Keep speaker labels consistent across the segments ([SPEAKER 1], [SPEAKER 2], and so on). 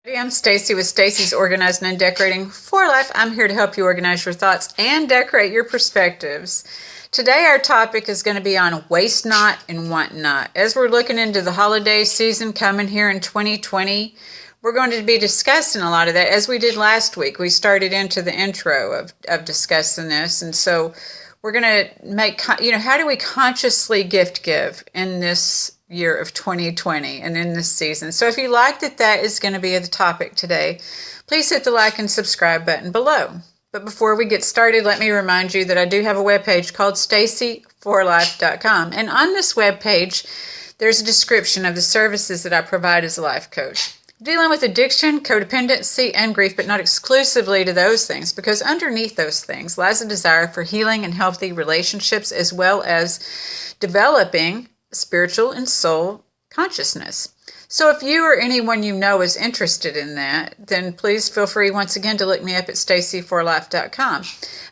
[SPEAKER 1] I'm Stacey with Stacey's Organizing and Decorating for Life. I'm here to help you organize your thoughts and decorate your perspectives. Today our topic is going to be on waste not and want not. As we're looking into the holiday season coming here in 2020, we're going to be discussing a lot of that as we did last week. We started into the intro of discussing this, and so we're going to make, how do we consciously gift give in this year of 2020 and in this season. So if you like that is going to be the topic today, please hit the like and subscribe button below. But before we get started, let me remind you that I do have a webpage called staceyforlife.com. And on this webpage, there's a description of the services that I provide as a life coach. Dealing with addiction, codependency, and grief, but not exclusively to those things, because underneath those things lies a desire for healing and healthy relationships, as well as developing spiritual and soul consciousness. So if you or anyone you know is interested in that, then please feel free once again to look me up at staceyforlife.com.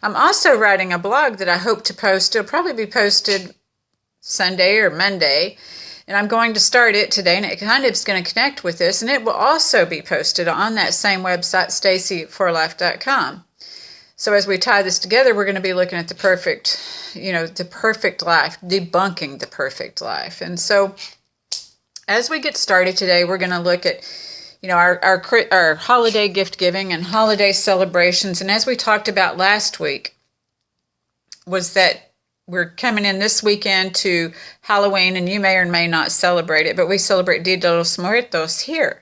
[SPEAKER 1] I'm also writing a blog that I hope to post. It'll probably be posted Sunday or Monday, and I'm going to start it today, and it kind of is going to connect with this, and it will also be posted on that same website, staceyforlife.com. So as we tie this together, we're going to be looking at the perfect life, debunking the perfect life. And so as we get started today, we're going to look at, our holiday gift giving and holiday celebrations. And as we talked about last week, was that we're coming in this weekend to Halloween, and you may or may not celebrate it, but we celebrate Dia de los Muertos here.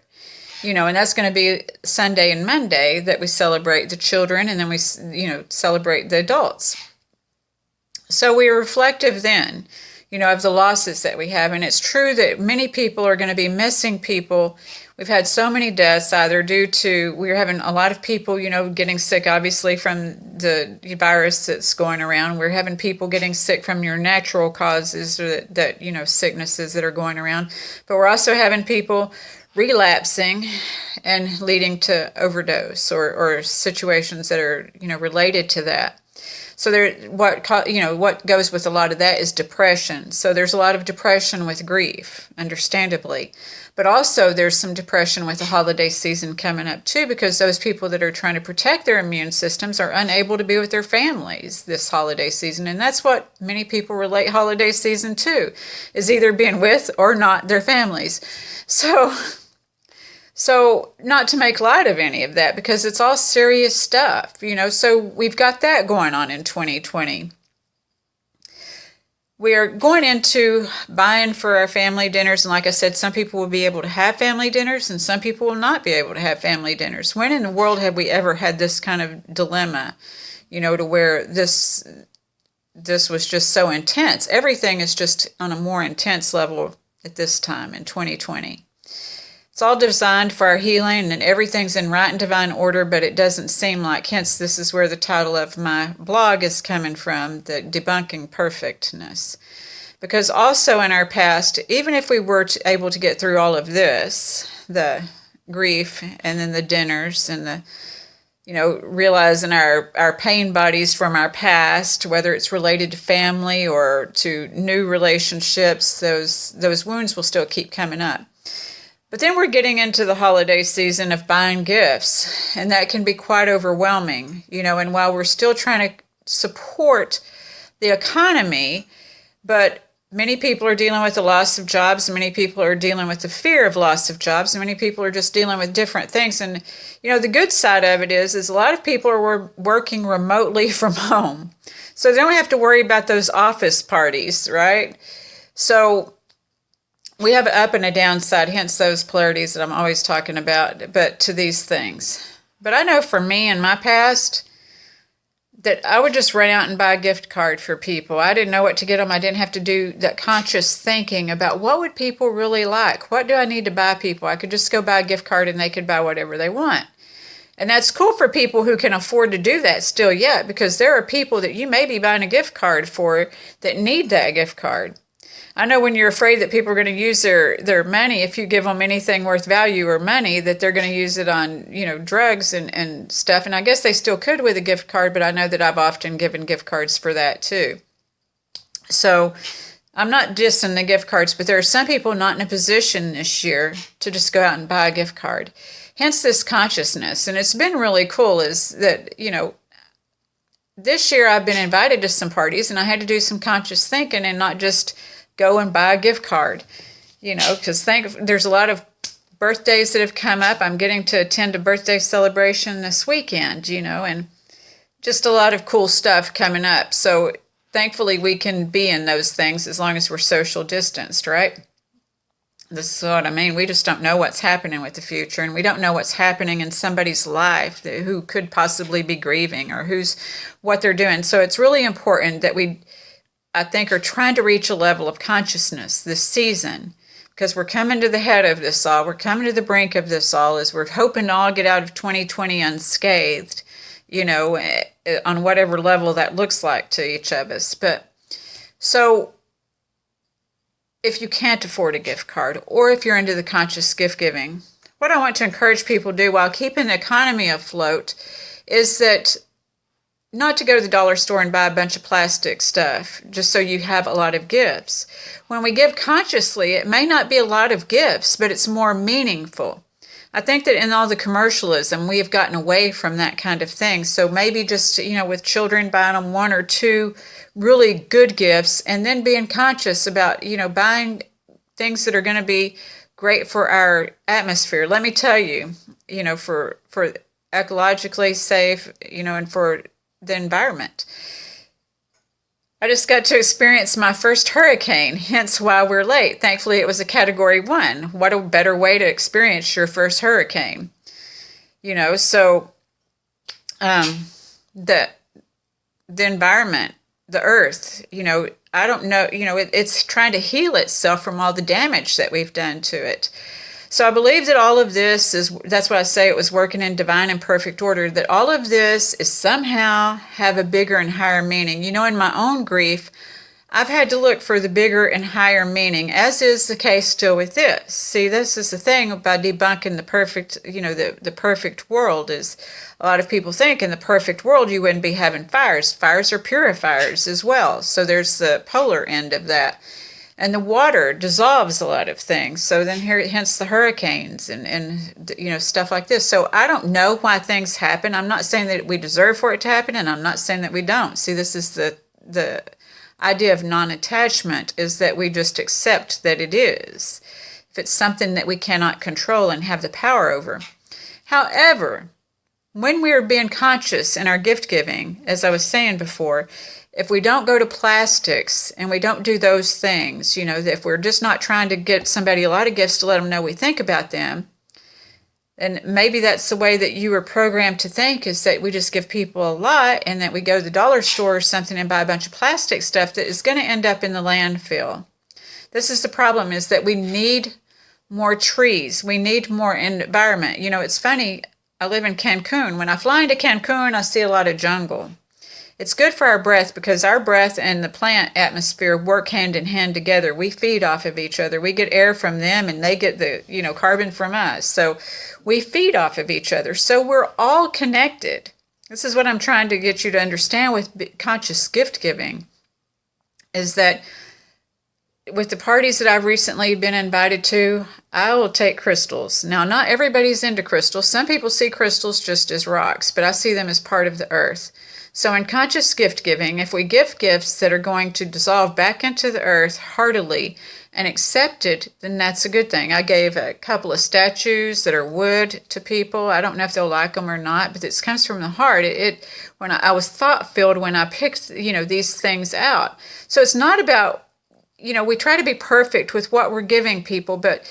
[SPEAKER 1] And that's going to be Sunday and Monday that we celebrate the children, and then we, celebrate the adults. So we are reflective then, of the losses that we have. And it's true that many people are going to be missing people. We've had so many deaths, either due to, we're having a lot of people, getting sick, obviously, from the virus that's going around. We're having people getting sick from your natural causes, or that sicknesses that are going around. But we're also having people relapsing and leading to overdose or situations that are, related to that. So what goes with a lot of that is depression. So there's a lot of depression with grief, understandably. But also there's some depression with the holiday season coming up too, because those people that are trying to protect their immune systems are unable to be with their families this holiday season. And that's what many people relate holiday season to, is either being with or not their families. So not to make light of any of that, because it's all serious stuff, so we've got that going on in 2020. We are going into buying for our family dinners, and like I said, some people will be able to have family dinners and some people will not be able to have family dinners. When in the world have we ever had this kind of dilemma, to where this was just so intense? Everything is just on a more intense level at this time in 2020. It's all designed for our healing, and everything's in right and divine order, but it doesn't seem like. Hence, this is where the title of my blog is coming from, the debunking perfectness. Because also in our past, even if we were able to get through all of this, the grief and then the dinners and the, realizing our pain bodies from our past, whether it's related to family or to new relationships, those wounds will still keep coming up. But then we're getting into the holiday season of buying gifts, and that can be quite overwhelming, and while we're still trying to support the economy, but many people are dealing with the loss of jobs, many people are dealing with the fear of loss of jobs, and many people are just dealing with different things. And, the good side of it is a lot of people are working remotely from home, so they don't have to worry about those office parties, right? So we have an up and a downside, hence those polarities that I'm always talking about, but to these things. But I know for me in my past that I would just run out and buy a gift card for people. I didn't know what to get them. I didn't have to do that conscious thinking about what would people really like. What do I need to buy people? I could just go buy a gift card and they could buy whatever they want. And that's cool for people who can afford to do that still yet, because there are people that you may be buying a gift card for that need that gift card. I know when you're afraid that people are going to use their money, if you give them anything worth value or money, that they're going to use it on, drugs and stuff. And I guess they still could with a gift card, but I know that I've often given gift cards for that too. So I'm not dissing the gift cards, but there are some people not in a position this year to just go out and buy a gift card. Hence this consciousness. And it's been really cool is that, this year I've been invited to some parties and I had to do some conscious thinking and not just go and buy a gift card, because there's a lot of birthdays that have come up. I'm getting to attend a birthday celebration this weekend, and just a lot of cool stuff coming up. So thankfully we can be in those things as long as we're social distanced, right? This is what I mean. We just don't know what's happening with the future, and we don't know what's happening in somebody's life who could possibly be grieving or what they're doing. So it's really important that we, I think, are trying to reach a level of consciousness this season, because we're coming to the head of this all. We're coming to the brink of this all as we're hoping to all get out of 2020 unscathed, on whatever level that looks like to each of us. But so if you can't afford a gift card, or if you're into the conscious gift giving, what I want to encourage people to do while keeping the economy afloat is that not to go to the dollar store and buy a bunch of plastic stuff just so you have a lot of gifts. When we give consciously, it may not be a lot of gifts, but it's more meaningful. I think that in all the commercialism, we have gotten away from that kind of thing. So maybe just, with children, buying them one or two really good gifts, and then being conscious about, buying things that are going to be great for our atmosphere. Let me tell you, for ecologically safe, and for the environment. I just got to experience my first hurricane, hence why we're late. Thankfully, it was a Category 1. What a better way to experience your first hurricane. So the environment, the earth, I don't know, it's trying to heal itself from all the damage that we've done to it. So I believe that all of this that's what I say, it was working in divine and perfect order, that all of this is somehow have a bigger and higher meaning. In my own grief, I've had to look for the bigger and higher meaning, as is the case still with this. See, this is the thing about debunking the perfect, the perfect world is a lot of people think in the perfect world you wouldn't be having fires. Fires are purifiers as well. So there's the polar end of that. And the water dissolves a lot of things. So then hence the hurricanes and stuff like this. So I don't know why things happen. I'm not saying that we deserve for it to happen, and I'm not saying that we don't. See, this is the idea of non-attachment, is that we just accept that it is. If it's something that we cannot control and have the power over. However, when we are being conscious in our gift giving, as I was saying before, if we don't go to plastics and we don't do those things, if we're just not trying to get somebody a lot of gifts to let them know we think about them, and maybe that's the way that you were programmed to think, is that we just give people a lot and that we go to the dollar store or something and buy a bunch of plastic stuff that is going to end up in the landfill. This is the problem, is that we need more trees. We need more environment. It's funny, I live in Cancun. When I fly into Cancun, I see a lot of jungle. It's good for our breath, because our breath and the plant atmosphere work hand in hand together. We feed off of each other. We get air from them and they get the, carbon from us. So we feed off of each other. So we're all connected. This is what I'm trying to get you to understand with conscious gift giving, is that with the parties that I've recently been invited to, I will take crystals. Now, not everybody's into crystals. Some people see crystals just as rocks, but I see them as part of the earth. So in conscious gift giving, if we give gifts that are going to dissolve back into the earth heartily and accepted, then that's a good thing. I gave a couple of statues that are wood to people. I don't know if they'll like them or not, but it comes from the heart. When I was thought-filled when I picked, these things out. So it's not about, we try to be perfect with what we're giving people, but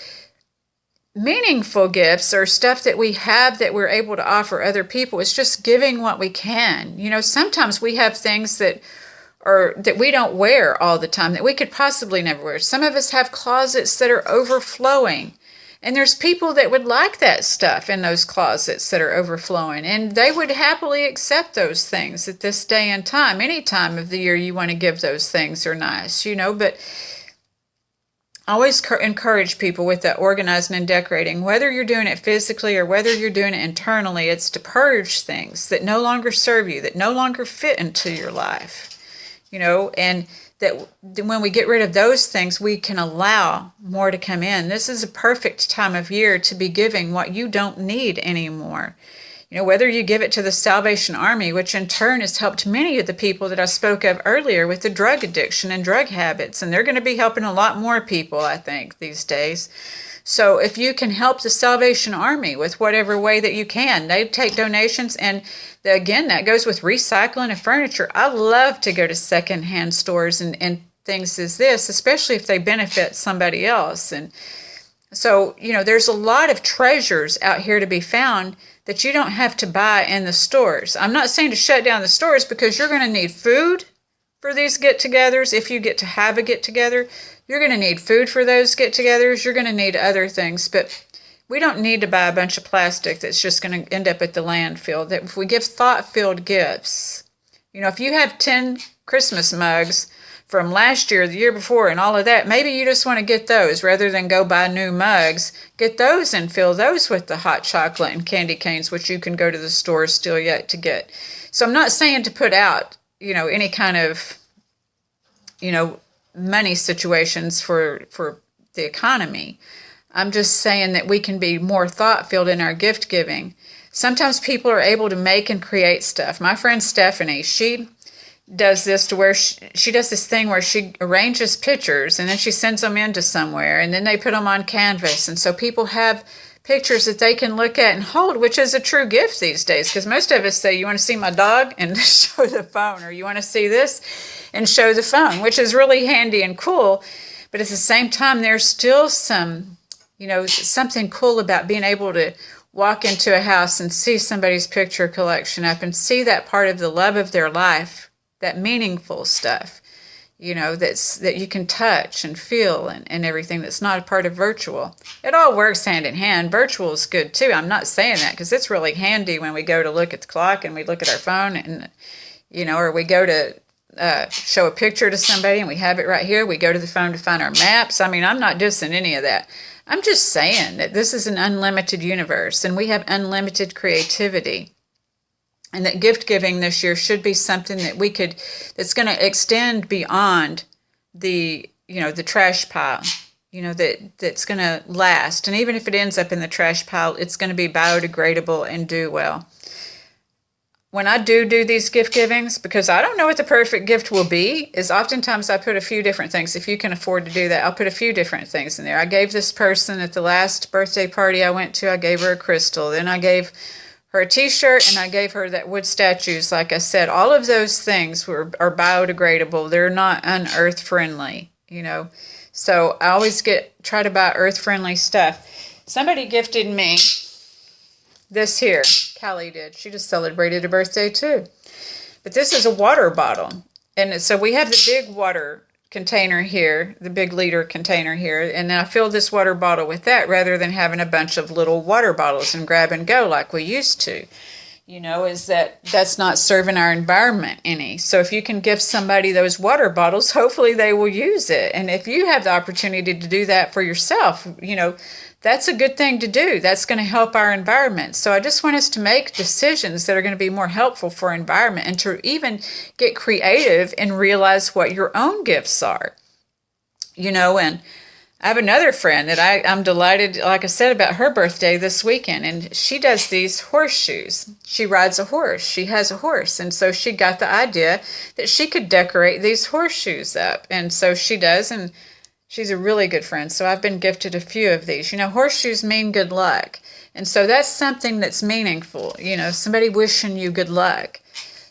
[SPEAKER 1] meaningful gifts are stuff that we have that we're able to offer other people. It's just giving what we can. Sometimes we have things that we don't wear all the time, that we could possibly never wear. Some of us have closets that are overflowing, and there's people that would like that stuff in those closets that are overflowing, and they would happily accept those things at this day and time. Any time of the year you want to give those things are nice, but I always encourage people with that organizing and decorating, whether you're doing it physically or whether you're doing it internally, it's to purge things that no longer serve you, that no longer fit into your life, and that when we get rid of those things, we can allow more to come in. This is a perfect time of year to be giving what you don't need anymore. Whether you give it to the Salvation Army, which in turn has helped many of the people that I spoke of earlier with the drug addiction and drug habits, and they're going to be helping a lot more people, I think, these days. So if you can help the Salvation Army with whatever way that you can, they take donations, and again, that goes with recycling and furniture. I love to go to secondhand stores and things as this, especially if they benefit somebody else. And so, there's a lot of treasures out here to be found that you don't have to buy in the stores. I'm not saying to shut down the stores, because you're going to need food for these get-togethers. If you get to have a get-together, you're going to need food for those get-togethers. You're going to need other things, but we don't need to buy a bunch of plastic that's just going to end up at the landfill. That if we give thought-filled gifts, if you have 10 Christmas mugs from last year, the year before, and all of that, maybe you just want to get those rather than go buy new mugs. Get those and fill those with the hot chocolate and candy canes, which you can go to the store still yet to get. So I'm not saying to put out, any kind of, money situations for the economy. I'm just saying that we can be more thought-filled in our gift giving. Sometimes people are able to make and create stuff. My friend Stephanie, she does this to where she does this thing where she arranges pictures and then she sends them into somewhere, and then they put them on canvas. And so people have pictures that they can look at and hold, which is a true gift these days, because most of us say, you want to see my dog, and show the phone, or you want to see this and show the phone, which is really handy and cool. But at the same time, there's still some, something cool about being able to walk into a house and see somebody's picture collection up and see that part of the love of their life, that meaningful stuff, that you can touch and feel and everything that's not a part of virtual. It all works hand in hand. Virtual is good too. I'm not saying that, because it's really handy when we go to look at the clock and we look at our phone and, or we go to show a picture to somebody and we have it right here. We go to the phone to find our maps. I'm not dissing any of that. I'm just saying that this is an unlimited universe and we have unlimited creativity. And that gift giving this year should be something that that's going to extend beyond the trash pile, that's going to last. And even if it ends up in the trash pile, it's going to be biodegradable and do well. When I do these gift givings, because I don't know what the perfect gift will be, is oftentimes I put a few different things. If you can afford to do that, I'll put a few different things in there. I gave this person at the last birthday party I went to, I gave her a crystal. Then I gave her a t-shirt, and I gave her that wood statues. Like I said, all of those things are biodegradable. They're not unearth friendly, So I always try to buy earth friendly stuff. Somebody gifted me this here. Callie did. She just celebrated a birthday too. But this is a water bottle. And so we have the big water container here, the big liter container here, and then I fill this water bottle with that rather than having a bunch of little water bottles and grab and go like we used to. That's not serving our environment any. So if you can give somebody those water bottles, hopefully they will use it. And if you have the opportunity to do that for yourself, that's a good thing to do. That's going to help our environment. So I just want us to make decisions that are going to be more helpful for our environment, and to even get creative and realize what your own gifts are. And I have another friend that I'm delighted, like I said, about her birthday this weekend, and she does these horseshoes. She rides a horse. She has a horse, and so she got the idea that she could decorate these horseshoes up, and so she does, and she's a really good friend, so I've been gifted a few of these. Horseshoes mean good luck, and so that's something that's meaningful, somebody wishing you good luck.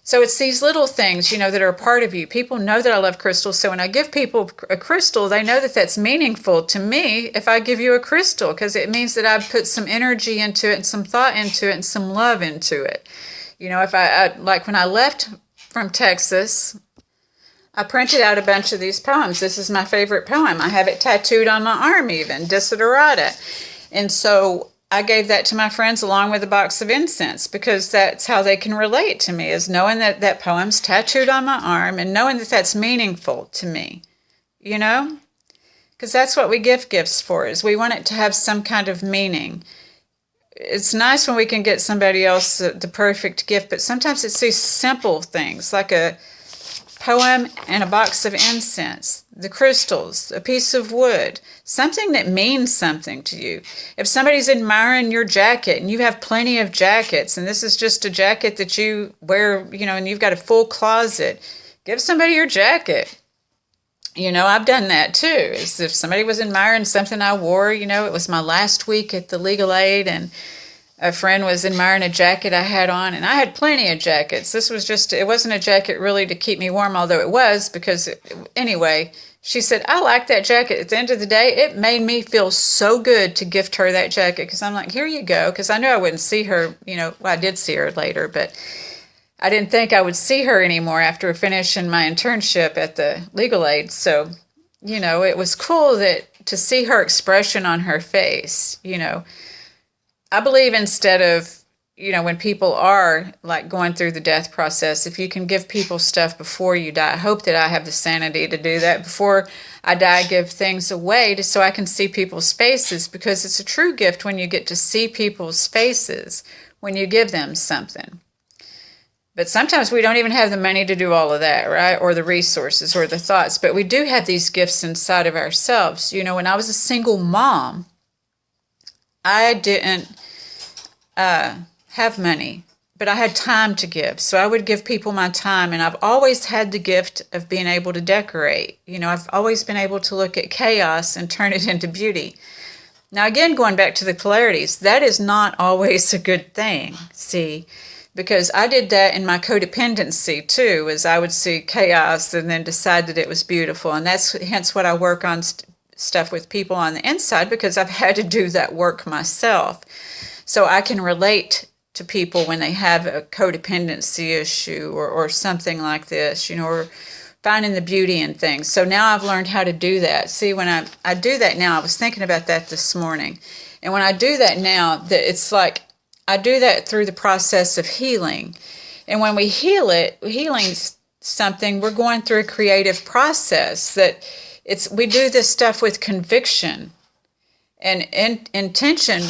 [SPEAKER 1] So it's these little things, that are a part of you. People know that I love crystals, so when I give people a crystal, they know that that's meaningful to me if I give you a crystal, because it means that I've put some energy into it and some thought into it and some love into it. If I like when I left from Texas, I printed out a bunch of these poems. This is my favorite poem. I have it tattooed on my arm even, Desiderata. And so I gave that to my friends along with a box of incense, because that's how they can relate to me, is knowing that that poem's tattooed on my arm and knowing that that's meaningful to me, Because that's what we give gifts for, is we want it to have some kind of meaning. It's nice when we can get somebody else the perfect gift, but sometimes it's these simple things, like a poem and a box of incense, the crystals, a piece of wood, something that means something to you. If somebody's admiring your jacket and you have plenty of jackets and this is just a jacket that you wear, and you've got a full closet, give somebody your jacket. I've done that too. As if somebody was admiring something I wore, it was my last week at the legal aid and a friend was admiring a jacket I had on, and I had plenty of jackets. This was it wasn't a jacket really to keep me warm, although it was, because anyway, she said, I like that jacket. At the end of the day, it made me feel so good to gift her that jacket, because I'm like, here you go, because I knew I wouldn't see her, well, I did see her later, but I didn't think I would see her anymore after finishing my internship at the legal aid. So, it was cool to see her expression on her face, I believe instead of, when people are like going through the death process, if you can give people stuff before you die, I hope that I have the sanity to do that. Before I die, give things away so I can see people's faces, because it's a true gift when you get to see people's faces when you give them something. But sometimes we don't even have the money to do all of that, right? Or the resources or the thoughts. But we do have these gifts inside of ourselves. When I was a single mom, I didn't have money, but I had time to give. So I would give people my time, and I've always had the gift of being able to decorate. I've always been able to look at chaos and turn it into beauty. Now, again, going back to the polarities, that is not always a good thing, see, because I did that in my codependency too, as I would see chaos and then decide that it was beautiful. And that's hence what I work on stuff with people on the inside, because I've had to do that work myself. So I can relate to people when they have a codependency issue or something like this, or finding the beauty in things. So now I've learned how to do that. See, when I do that now, I was thinking about that this morning. And when I do that now, it's like I do that through the process of healing. And when we healing something, we're going through a creative process we do this stuff with conviction and intention,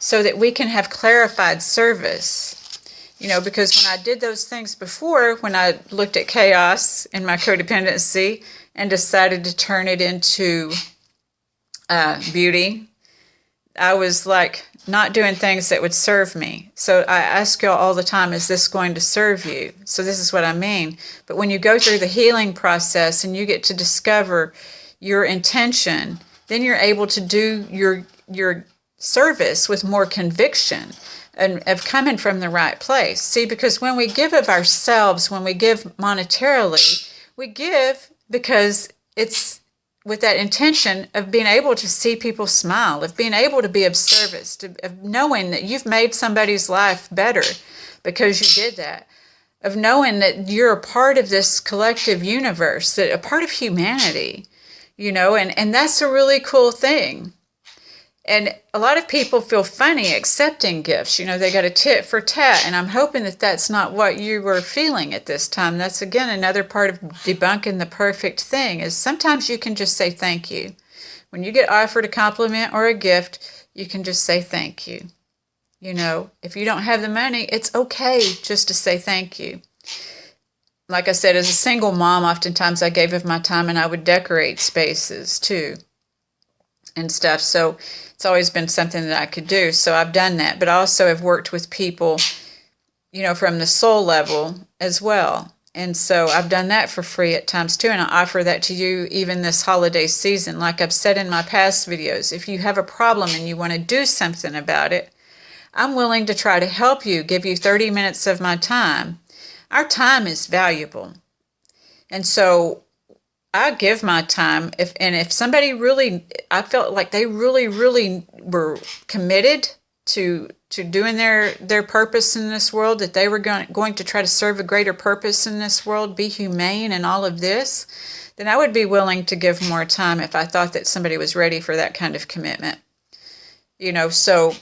[SPEAKER 1] so that we can have clarified service. Because when I did those things before, when I looked at chaos in my codependency and decided to turn it into beauty, I was like not doing things that would serve me. So I ask y'all all the time, is this going to serve you? So this is what I mean. But when you go through the healing process and you get to discover your intention, then you're able to do your service with more conviction and of coming from the right place. See, because when we give of ourselves, when we give monetarily, we give because it's with that intention of being able to see people smile, of being able to be of service, of knowing that you've made somebody's life better because you did that, of knowing that you're a part of this collective universe, that a part of humanity, and that's a really cool thing. And a lot of people feel funny accepting gifts. They got a tit for tat. And I'm hoping that that's not what you were feeling at this time. That's, again, another part of debunking the perfect thing, is sometimes you can just say thank you. When you get offered a compliment or a gift, you can just say thank you. If you don't have the money, it's okay just to say thank you. Like I said, as a single mom, oftentimes I gave of my time and I would decorate spaces too and stuff. So it's always been something that I could do. So I've done that. But I also have worked with people, from the soul level as well. And so I've done that for free at times too. And I offer that to you even this holiday season. Like I've said in my past videos, if you have a problem and you want to do something about it, I'm willing to try to help you, give you 30 minutes of my time. Our time is valuable. And so I give my time, if somebody really, I felt like they really, really were committed to doing their purpose in this world, that they were going to try to serve a greater purpose in this world, be humane and all of this, then I would be willing to give more time if I thought that somebody was ready for that kind of commitment. So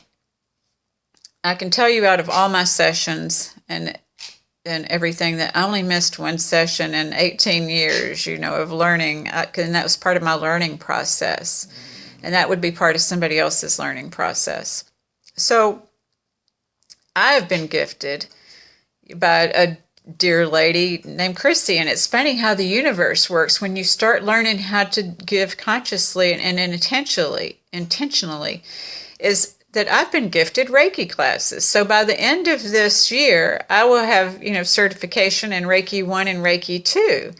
[SPEAKER 1] I can tell you out of all my sessions and everything that I only missed one session in 18 years, of learning, and that was part of my learning process. And that would be part of somebody else's learning process. So I have been gifted by a dear lady named Chrissy. And it's funny how the universe works when you start learning how to give consciously and intentionally, is that I've been gifted Reiki classes. So by the end of this year, I will have, certification in Reiki 1 and Reiki 2,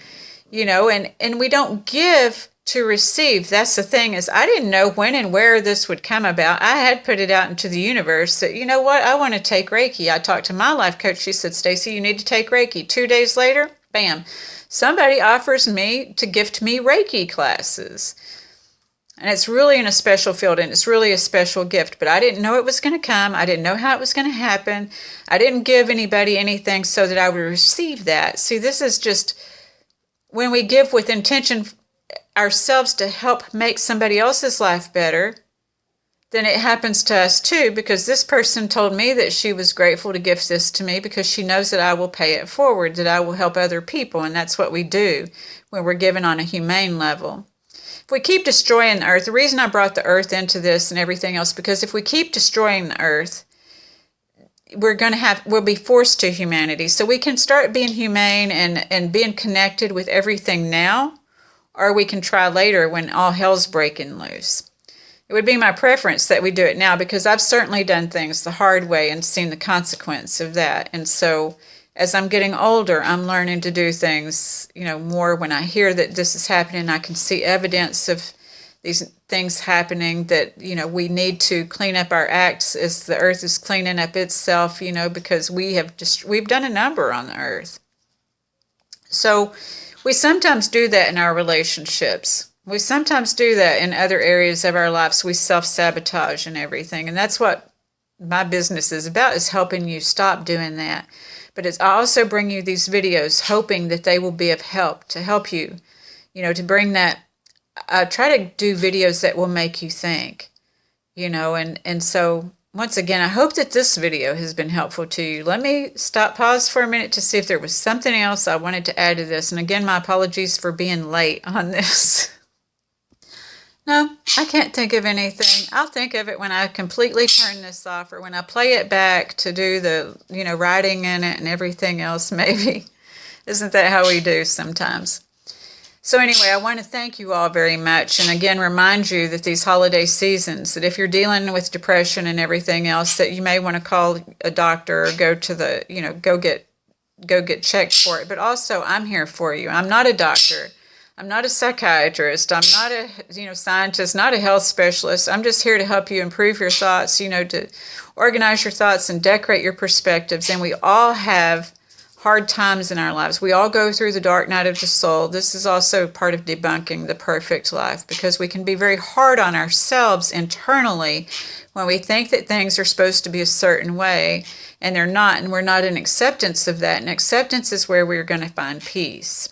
[SPEAKER 1] and we don't give to receive. That's the thing, is I didn't know when and where this would come about. I had put it out into the universe that, you know what, I want to take Reiki. I talked to my life coach. She said, Stacey, you need to take Reiki. 2 days later, bam, somebody offers me to gift me Reiki classes. And it's really in a special field, and it's really a special gift. But I didn't know it was going to come. I didn't know how it was going to happen. I didn't give anybody anything so that I would receive that. See, this is just when we give with intention ourselves to help make somebody else's life better, then it happens to us too, because this person told me that she was grateful to gift this to me because she knows that I will pay it forward, that I will help other people. And that's what we do when we're given on a humane level. If we keep destroying the earth, the reason I brought the earth into this and everything else, because if we keep destroying the earth, we'll be forced to humanity. So we can start being humane and being connected with everything now, or we can try later when all hell's breaking loose. It would be my preference that we do it now, because I've certainly done things the hard way and seen the consequence of that. And so as I'm getting older, I'm learning to do things, more when I hear that this is happening. I can see evidence of these things happening, that, we need to clean up our acts as the earth is cleaning up itself, because we've done a number on the earth. So we sometimes do that in our relationships. We sometimes do that in other areas of our lives. We self-sabotage and everything. And that's what my business is about, is helping you stop doing that. But I also bring you these videos hoping that they will be of help, to help you, to bring that. I try to do videos that will make you think, and so once again, I hope that this video has been helpful to you. Let me pause for a minute to see if there was something else I wanted to add to this. And again, my apologies for being late on this. No, I can't think of anything. I'll think of it when I completely turn this off, or when I play it back to do the, writing in it and everything else, maybe. Isn't that how we do sometimes? So anyway, I want to thank you all very much. And again, remind you that these holiday seasons, that if you're dealing with depression and everything else, that you may want to call a doctor or go to the, go get checked for it. But also, I'm here for you. I'm not a doctor. I'm not a psychiatrist. I'm not a, scientist, not a health specialist. I'm just here to help you improve your thoughts, to organize your thoughts and decorate your perspectives. And we all have hard times in our lives. We all go through the dark night of the soul. This is also part of debunking the perfect life, because we can be very hard on ourselves internally when we think that things are supposed to be a certain way and they're not, and we're not in acceptance of that. And acceptance is where we're going to find peace.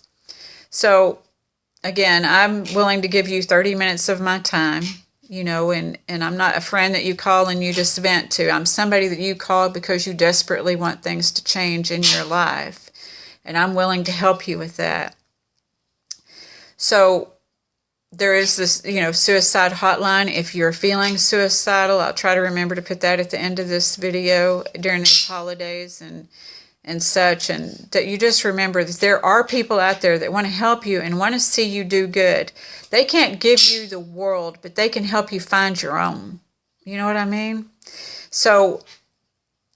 [SPEAKER 1] So again, I'm willing to give you 30 minutes of my time, and I'm not a friend that you call and you just vent to. I'm somebody that you call because you desperately want things to change in your life. And I'm willing to help you with that. So there is this, suicide hotline. If you're feeling suicidal, I'll try to remember to put that at the end of this video during these holidays and such, and that you just remember that there are people out there that want to help you and want to see you do good. They can't give you the world, but they can help you find your own. You know what I mean? So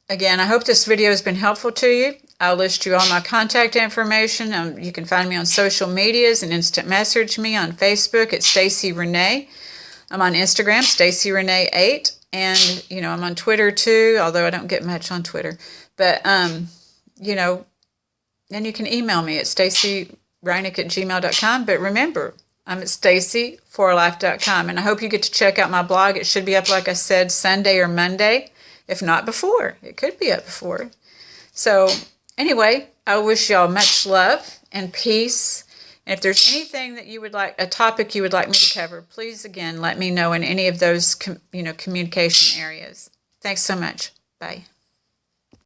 [SPEAKER 1] again, I hope this video has been helpful to you. I'll list you all my contact information. You can find me on social medias and instant message me on Facebook at Stacey Renee. I'm on Instagram, Stacey Renee 8, and I'm on Twitter too, although I don't get much on Twitter. But and you can email me at staceyreinick@gmail.com. But remember, I'm at stacey4life.com. And I hope you get to check out my blog. It should be up, like I said, Sunday or Monday, if not before. It could be up before. So anyway, I wish y'all much love and peace. And if there's anything that you would like, a topic you would like me to cover, please, again, let me know in any of those, communication areas. Thanks so much. Bye.